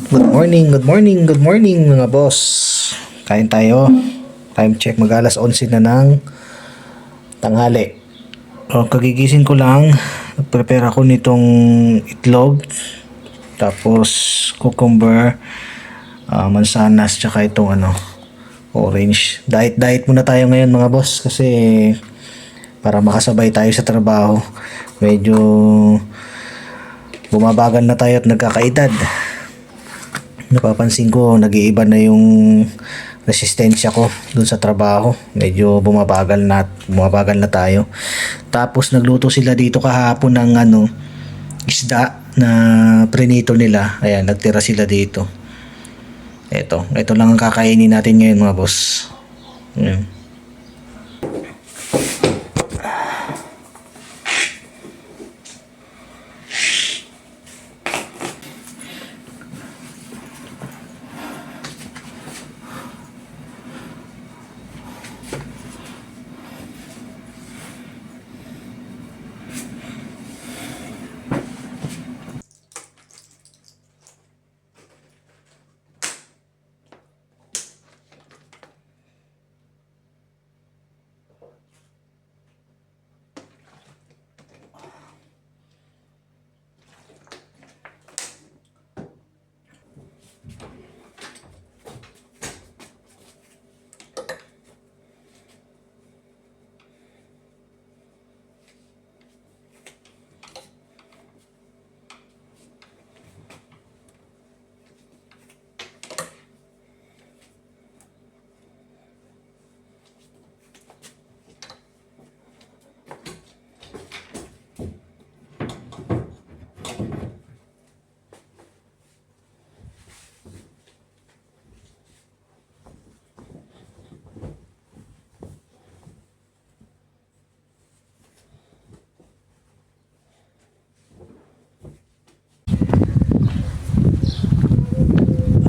Good morning, good morning mga boss. Kain tayo. Time check, mag-alas 11 na ng tanghali. O, kagigising ko lang. Nag-prepare ako nitong itlog. Tapos cucumber, mansanas, tsaka itong orange. Diet muna tayo ngayon mga boss kasi para makasabay tayo sa trabaho. Medyo bumabagal na tayo at nagkakaedad. Napapansin ko nag-iiba na yung resistensya ko dun sa trabaho. Medyo bumabagal na tayo. Tapos nagluto sila dito kahapon ng isda na prinito nila. Ayan, nagtira sila dito. Ito lang ang kakainin natin ngayon mga boss. Ayan.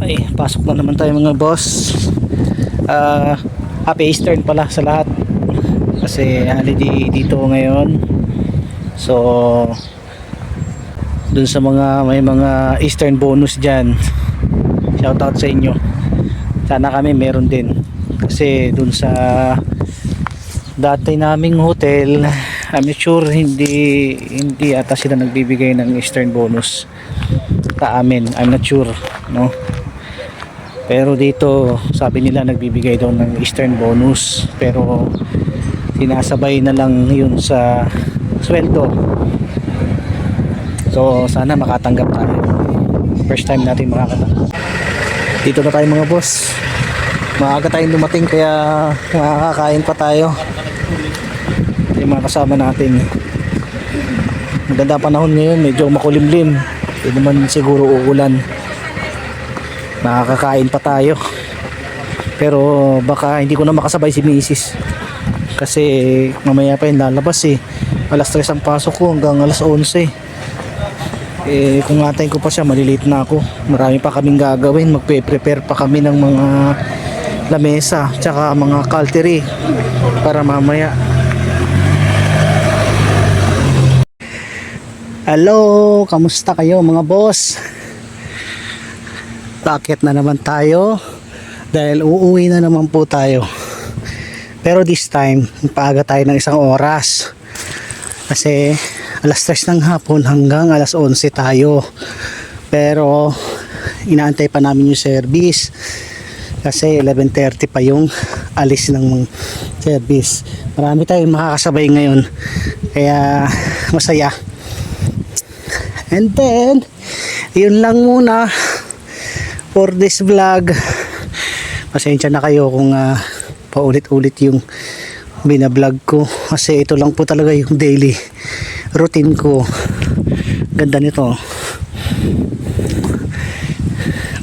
Ay, pasok na naman tayo mga boss. Happy Easter pala sa lahat. Kasi holiday dito ngayon. So, dun sa may mga Eastern bonus dyan, shoutout sa inyo. Sana kami meron din. Kasi dun sa dati naming hotel, I'm sure hindi ata sila nagbibigay ng Eastern bonus sa amin. I'm not sure, no? Pero dito sabi nila nagbibigay daw ng Eastern bonus, pero sinasabay na lang yun sa sweldo. So sana makatanggap tayo. First time natin makakatanggap. Dito na tayo mga boss. Maaga tayong dumating kaya makakakain pa tayo. Yung mga kasama natin. Maganda panahon ngayon, medyo makulimlim. Hindi naman siguro uulan. Nakakakain pa tayo. Pero baka hindi ko na makasabay si Mrs. Kasi mamaya pa yung lalabas Alas 3 ang pasok ko hanggang alas 11. Kung atayin ko pa siya, malilate na ako. Marami pa kaming gagawin. Magpe-prepare pa kami ng mga lamesa tsaka mga cutlery para mamaya. Hello, kamusta kayo mga boss? Bakit na naman tayo dahil uuwi na naman po tayo, pero this time paaga tayo ng 1 oras kasi alas 3 ng hapon hanggang alas 11 tayo, pero inaantay pa namin yung service kasi 11:30 pa yung alis ng service. Marami tayong makakasabay ngayon kaya masaya. And then yun lang muna for this vlog. Pasensya na kayo kung paulit-ulit yung binablog ko kasi ito lang po talaga yung daily routine ko. Ganda nito,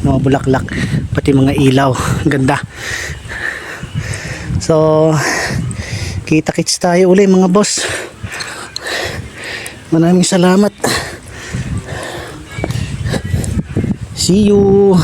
mga bulaklak pati mga ilaw, ganda. So kita-kits tayo uli mga boss. Maraming salamat. See you.